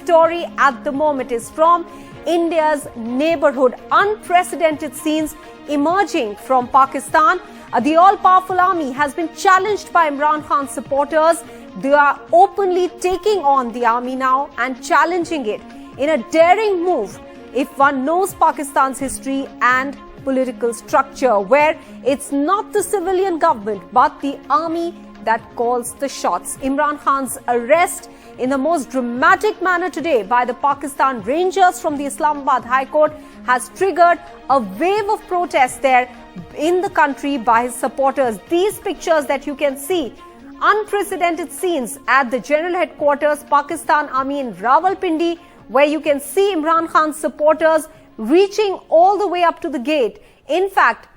story at the moment is from India's neighborhood. Unprecedented scenes emerging from Pakistan. The all-powerful army has been challenged by Imran Khan's supporters. They are openly taking on the army now and challenging it in a daring move if one knows Pakistan's history and political structure, where it's not the civilian government but the army that calls the shots. Imran Khan's arrest in the most dramatic manner today by the Pakistan Rangers from the Islamabad High Court has triggered a wave of protests there in the country by his supporters. These pictures that you can see, unprecedented scenes at the General Headquarters, Pakistan Army in Rawalpindi, where you can see Imran Khan's supporters reaching all the way up to the gate. In fact,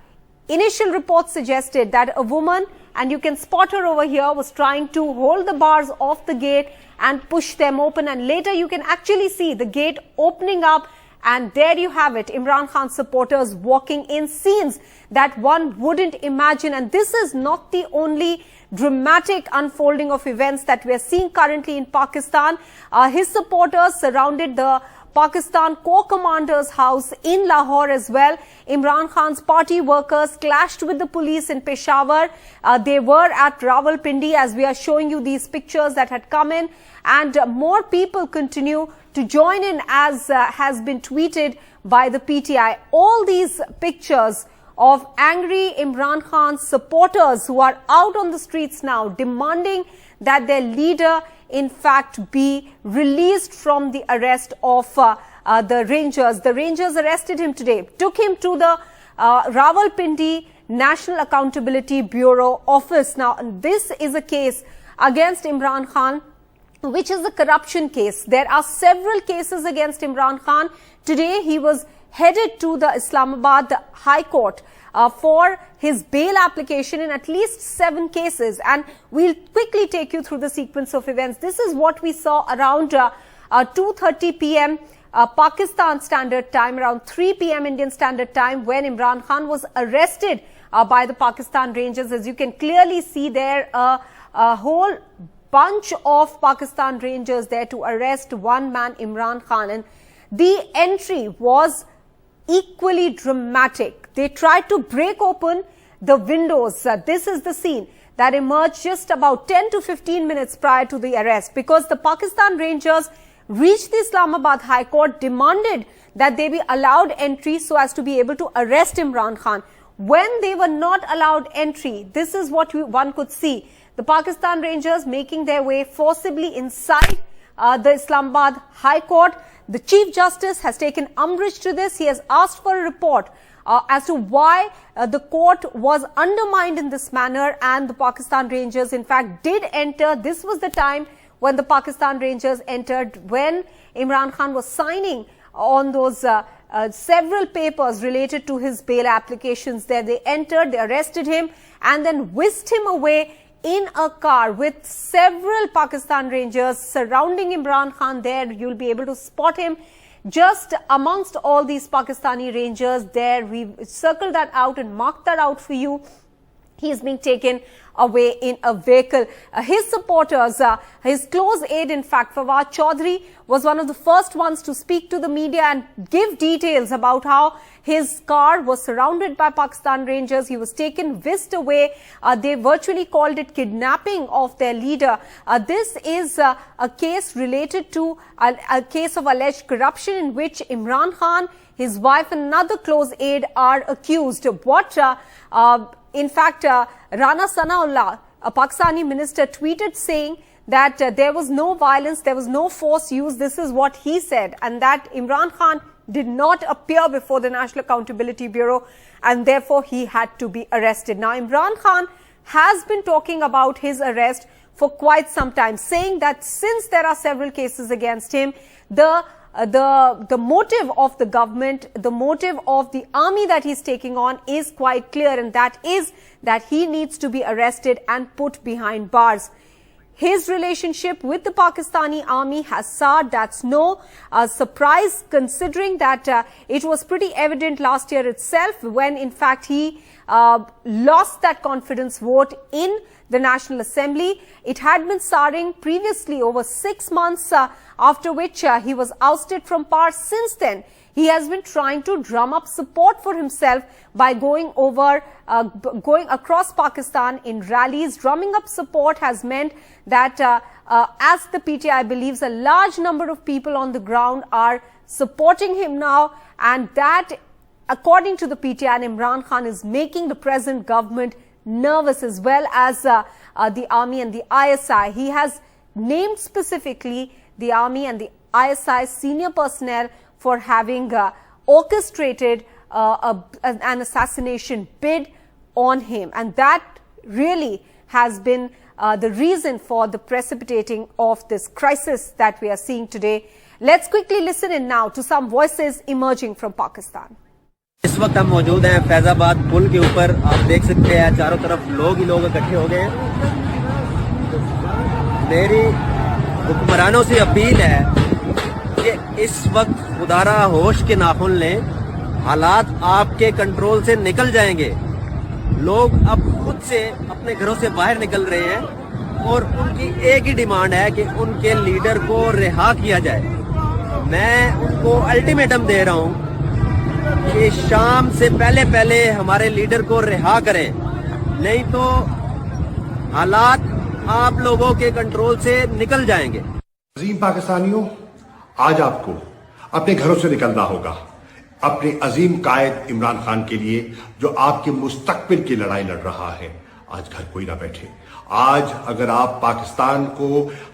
initial reports suggested that a woman, and you can spot her over here, was trying to hold the bars off the gate and push them open, and later you can actually see the gate opening up, and there you have it, Imran Khan's supporters walking in, scenes that one wouldn't imagine. And this is not the only dramatic unfolding of events that we are seeing currently in Pakistan. His supporters surrounded the Pakistan Corps Commander's house in Lahore as well. Imran Khan's party workers clashed with the police in Peshawar. They were at Rawalpindi, as we are showing you these pictures that had come in, and more people continue to join in, as has been tweeted by the PTI. All these pictures of angry Imran Khan's supporters who are out on the streets now demanding that their leader in fact be released from the arrest of the Rangers. The Rangers arrested him today, took him to the Rawalpindi National Accountability Bureau office. Now, this is a case against Imran Khan, which is a corruption case. There are several cases against Imran Khan. Today, he was headed to the Islamabad High Court for his bail application in at least 7 cases. And we'll quickly take you through the sequence of events. This is what we saw around 2:30 p.m. Pakistan Standard Time, around 3 p.m. Indian Standard Time, when Imran Khan was arrested by the Pakistan Rangers. As you can clearly see there, a whole bunch of Pakistan Rangers there to arrest one man, Imran Khan. And the entry was equally dramatic. They tried to break open the windows. This is the scene that emerged just about 10 to 15 minutes prior to the arrest, because the Pakistan Rangers reached the Islamabad High Court, demanded that they be allowed entry so as to be able to arrest Imran Khan. When they were not allowed entry, this is what one could see. The Pakistan Rangers making their way forcibly inside the Islamabad High Court. The Chief Justice has taken umbrage to this. He has asked for a report as to why the court was undermined in this manner, and the Pakistan Rangers in fact did enter. This was the time when the Pakistan Rangers entered, when Imran Khan was signing on those several papers related to his bail applications there. They entered, they arrested him, and then whisked him away in a car with several Pakistan Rangers surrounding Imran Khan. There you'll be able to spot him just amongst all these Pakistani Rangers there. We've circled that out and marked that out for you. He is being taken away in a vehicle. His supporters, his close aide, in fact, Fawad Chaudhry, was one of the first ones to speak to the media and give details about how his car was surrounded by Pakistan Rangers. He was taken, whisked away. They virtually called it kidnapping of their leader. This is a case related to a case of alleged corruption in which Imran Khan, his wife and another close aide are accused. In fact, Rana Sanaullah, a Pakistani minister, tweeted saying that there was no violence, there was no force used. This is what he said, and that Imran Khan did not appear before the National Accountability Bureau, and therefore he had to be arrested. Now, Imran Khan has been talking about his arrest for quite some time, saying that since there are several cases against him, the motive of the government, the motive of the army that he's taking on is quite clear, and that is that he needs to be arrested and put behind bars. His relationship with the Pakistani army has soured. That's no surprise, considering that it was pretty evident last year itself, when in fact he lost that confidence vote in the National Assembly. It had been soaring previously over 6 months, after which he was ousted from power. Since then, he has been trying to drum up support for himself by going across Pakistan in rallies. Drumming up support has meant that, as the PTI believes, a large number of people on the ground are supporting him now, and that, according to the PTI and Imran Khan, is making the present government nervous, as well as the army and the ISI. He has named specifically the army and the ISI senior personnel for having orchestrated an assassination bid on him, and that really has been the reason for the precipitating of this crisis that we are seeing today. Let's quickly listen in now to some voices emerging from Pakistan. इस वक्त हम मौजूद हैं फैजाबाद पुल के ऊपर। आप देख सकते हैं चारों तरफ लोग ही लोग इकट्ठे हो गए। मेरी हुक्मरानों से अपील है कि इस वक्त खुदारा होश के नाखून लें, हालात आपके कंट्रोल से निकल जाएंगे। लोग अब खुद से अपने घरों से बाहर निकल रहे हैं और उनकी एक ही डिमांड है कि उनके लीडर को रिहा किया जाए। मैं उनको अल्टीमेटम दे रहा हूं कि शाम से पहले हमारे लीडर को रिहा करें, नहीं तो हालात आप लोगों के कंट्रोल से निकल जाएंगे। अजीम पाकिस्तानियों, आज आपको अपने घरों से निकलना होगा अपने अजीम कायद इमरान खान के लिए, जो आपके मुस्तकबिल की लड़ाई लड़ रहा है। आज घर कोई ना बैठे। आज अगर आप पाकिस्तान को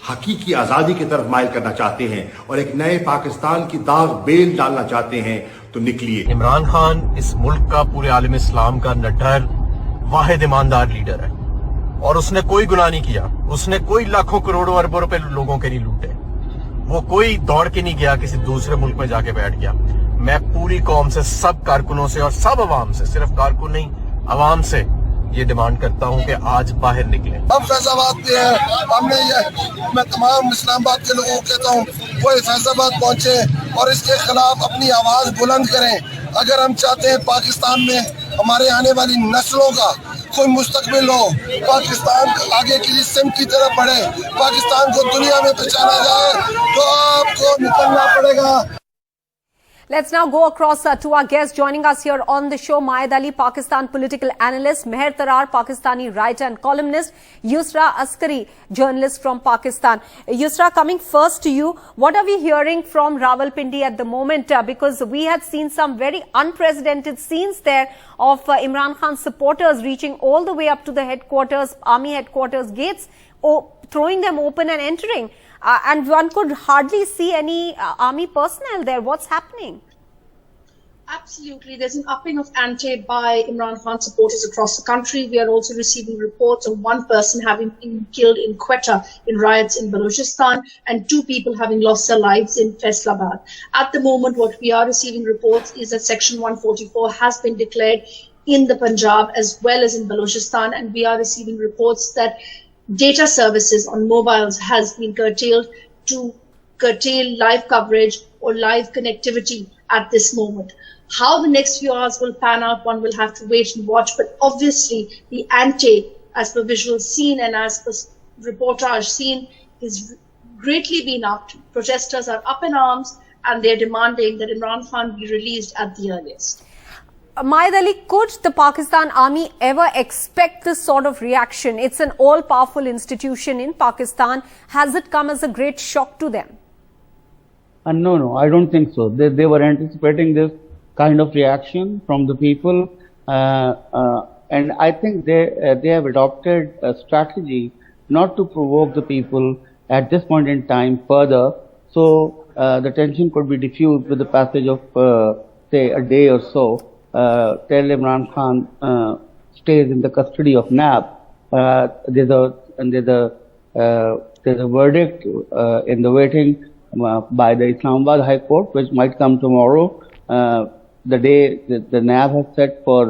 हकीकी आजादी की तरफ माइल करना चाहते हैं और एक नए पाकिस्तान की दाग बेल डालना चाहते हैं, तो निकलिए। इमरान खान इस मुल्क का, पूरे आलम इस्लाम का निडर वाहिद ईमानदार लीडर है और उसने कोई गुनाह नहीं किया। उसने कोई लाखों करोड़ों अरबों रुपए लोगों के नहीं लूटे। वो कोई दौड़ के नहीं गया किसी दूसरे मुल्क में जाके बैठ गया। मैं पूरी कौम से, सब कारकुनों से और सब अवाम से, सिर्फ कारकुन नहीं अवाम से ये डिमांड करता हूं कि आज बाहर निकलें। हम फैजाबाद पे हैं। मैं तमाम इस्लामाबाद के लोगों को कहता हूं वो फैजाबाद पहुंचे और इसके खिलाफ अपनी आवाज बुलंद करें। अगर हम चाहते हैं पाकिस्तान में हमारे आने वाली नस्लों का कोई मुस्तकबिल हो, पाकिस्तान आगे की सिम की तरफ बढ़े, पाकिस्तान को दुनिया में पहचाना जाए, तो आपको निकलना पड़ेगा। Let's now go across to our guest joining us here on the show, Maed Ali, Pakistan political analyst, Meher Tarar, Pakistani writer and columnist, Yusra Askari, journalist from Pakistan. Yusra, coming first to you, what are we hearing from Rawalpindi at the moment? Because we had seen some very unprecedented scenes there of Imran Khan's supporters reaching all the way up to the headquarters, army headquarters gates, throwing them open and entering. And one could hardly see any army personnel there. What's happening? Absolutely. There's an upping of ante by Imran Khan supporters across the country. We are also receiving reports of one person having been killed in Quetta in riots in Balochistan and 2 people having lost their lives in Islamabad. At the moment, what we are receiving reports is that Section 144 has been declared in the Punjab as well as in Balochistan, and we are receiving reports that data services on mobiles has been curtailed to curtail live coverage or live connectivity at this moment. How the next few hours will pan out, one will have to wait and watch. But obviously, the ante, as per visual seen and as per reportage seen, is greatly been upped. Protesters are up in arms and they're demanding that Imran Khan be released at the earliest. Maed Ali, could the Pakistan army ever expect this sort of reaction? It's an all-powerful institution in Pakistan. Has it come as a great shock to them? No, I don't think so. They were anticipating this kind of reaction from the people, and I think they have adopted a strategy not to provoke the people at this point in time further, so the tension could be diffused with the passage of say a day or so. Till Imran Khan stays in the custody of NAB. There's a verdict in the waiting by the Islamabad High Court, which might come tomorrow. The day the NAB has set for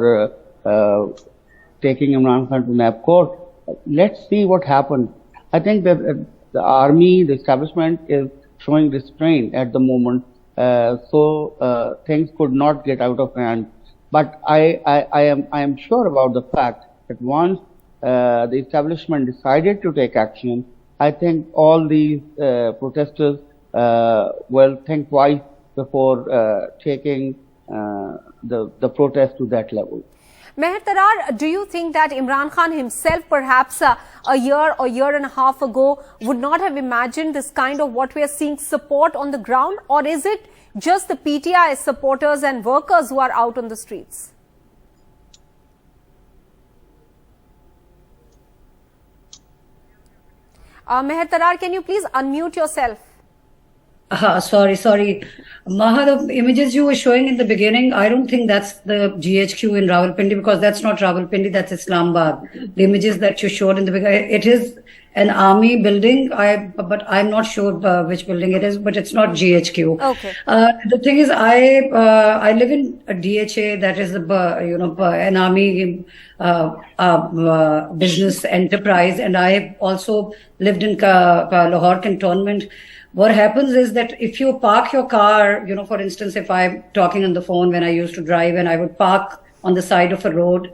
taking Imran Khan to NAB court. Let's see what happens. I think that the army, the establishment, is showing restraint at the moment, so things could not get out of hand. But I am sure about the fact that once the establishment decided to take action, I think all these protesters will think twice before taking the protest to that level. Meher Tarar, do you think that Imran Khan himself perhaps a year or year and a half ago would not have imagined this kind of what we are seeing support on the ground, or is it just the PTI supporters and workers who are out on the streets? Meher Tarar, can you please unmute yourself? Sorry. Maha, the images you were showing in the beginning, I don't think that's the GHQ in Rawalpindi, because that's not Rawalpindi, that's Islamabad. The images that you showed in the beginning, it is an army building, but I'm not sure which building it is, but it's not GHQ. Okay. The thing is, I live in a DHA, that is an army business enterprise, and I also lived in Lahore cantonment. What happens is that if you park your car, for instance, if I'm talking on the phone when I used to drive, and I would park on the side of a road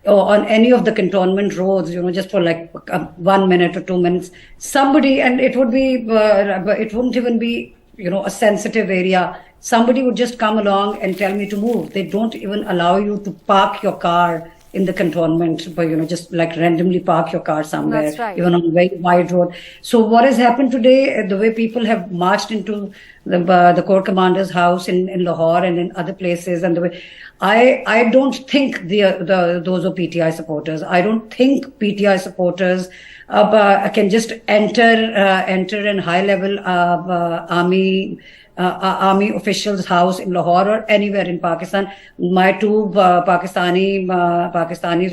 or on any of the cantonment roads, just for like 1 minute or 2 minutes, somebody, and it would be, it wouldn't even be, a sensitive area. Somebody would just come along and tell me to move. They don't even allow you to park your car in the cantonment, but just like randomly park your car somewhere, That's right. even on a very wide road. So what has happened today, the way people have marched into the Corps Commander's house in Lahore and in other places, and the way I don't think those are PTI supporters. I don't think PTI supporters can just enter an high level army official's house in Lahore or anywhere in Pakistan. My two Pakistanis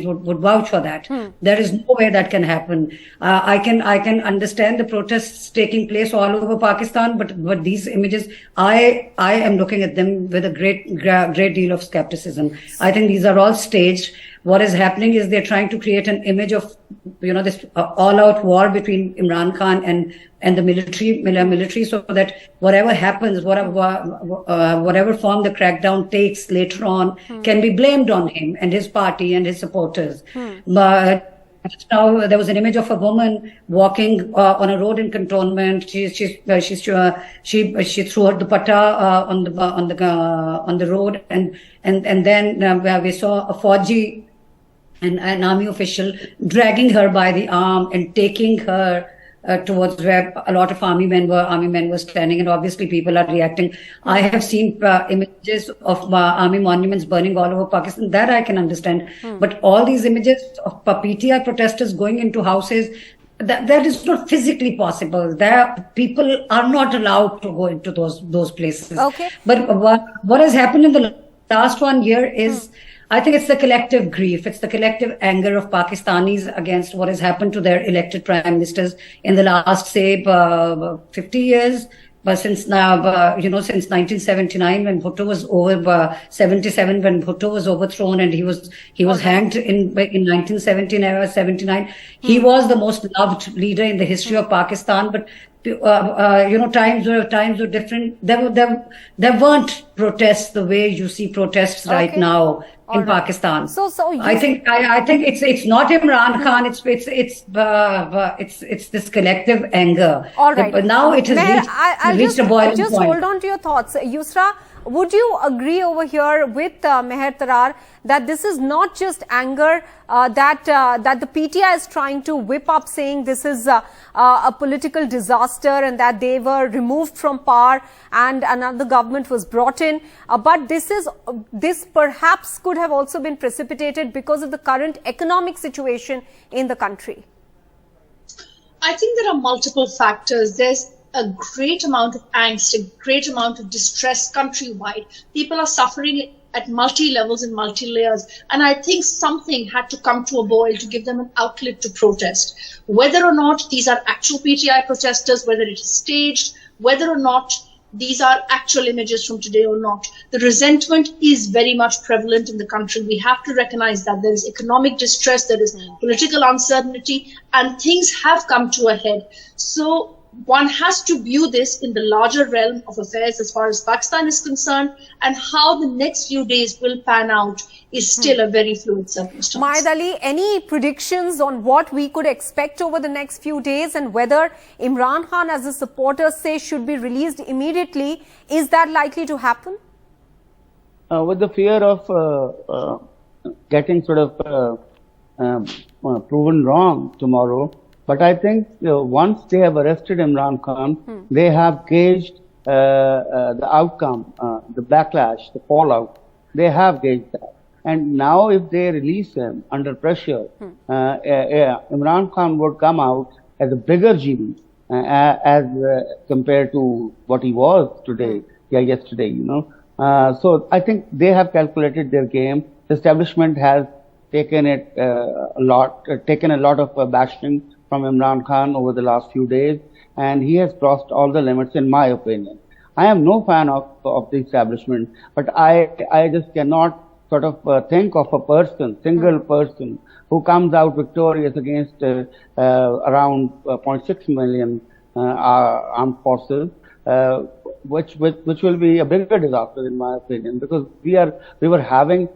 would vouch for that. There is no way that can happen. I can understand the protests taking place all over Pakistan, but these images, I am looking at them with a great deal of skepticism. I think these are all staged. What is happening is they're trying to create an image of, this all-out war between Imran Khan and the military, so that whatever happens, whatever form the crackdown takes later on, can be blamed on him and his party and his supporters. But now there was an image of a woman walking on a road in cantonment. She threw her dupatta on the road, and then we saw a Fauji, an army official, dragging her by the arm and taking her towards where a lot of army men were standing, and obviously people are reacting. I have seen images of army monuments burning all over Pakistan. That I can understand. But all these images of PTI protesters going into houses, that is not physically possible. People are not allowed to go into those places. Okay. But what has happened in the last 1 year is, I think it's the collective grief, it's the collective anger of Pakistanis against what has happened to their elected prime ministers in the last, say, 50 years. But since now, since 1979, when Bhutto was 77, when Bhutto was overthrown and he was hanged in 1979, he was the most loved leader in the history of Pakistan. But times were different. There weren't protests the way you see protests right now in Pakistan. So I think it's not Imran Khan. It's this collective anger. All right. But now it has reached a boiling just point. hold on to your thoughts, Yusra. Would you agree over here with Meher Tarar that this is not just anger that the PTI is trying to whip up, saying this is a political disaster and that they were removed from power and another government was brought in, but this perhaps could have also been precipitated because of the current economic situation in the country? I think there are multiple factors. There's a great amount of angst, a great amount of distress countrywide. People are suffering at multi-levels and multi-layers. And I think something had to come to a boil to give them an outlet to protest. Whether or not these are actual PTI protesters, whether it is staged, whether or not these are actual images from today or not, the resentment is very much prevalent in the country. We have to recognize that there is economic distress, there is political uncertainty, and things have come to a head. So one has to view this in the larger realm of affairs as far as Pakistan is concerned, and how the next few days will pan out is still a very fluid circumstance. Mahid Ali, any predictions on what we could expect over the next few days, and whether Imran Khan, as the supporters say, should be released immediately? Is that likely to happen? With the fear of getting sort of proven wrong tomorrow, but I think once they have arrested Imran Khan, they have gauged the outcome, the backlash, the fallout. They have gauged that. And now if they release him under pressure, Imran Khan would come out as a bigger genie as compared to what he was today, yesterday, you know. So I think they have calculated their game. The establishment has taken a lot of bashing from Imran Khan over the last few days, and he has crossed all the limits, in my opinion. I am no fan of the establishment, but I just cannot sort of think of a person, single person, who comes out victorious against around 0.6 million armed forces, which will be a bigger disaster, in my opinion, because we were having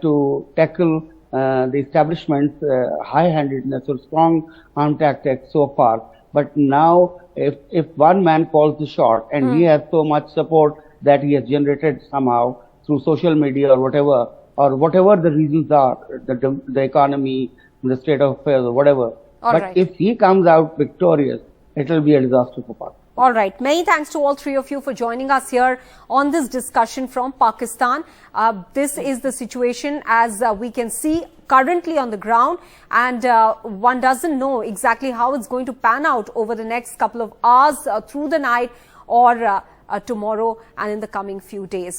to tackle the establishment's high-handedness or strong arm tactics so far. But now, if one man calls the shot, and he has so much support that he has generated somehow through social media or whatever the reasons are, the economy, the state of affairs or whatever. If he comes out victorious, it will be a disaster for Pakistan. All right. Many thanks to all three of you for joining us here on this discussion from Pakistan. This is the situation as we can see currently on the ground, and one doesn't know exactly how it's going to pan out over the next couple of hours, through the night, or tomorrow and in the coming few days.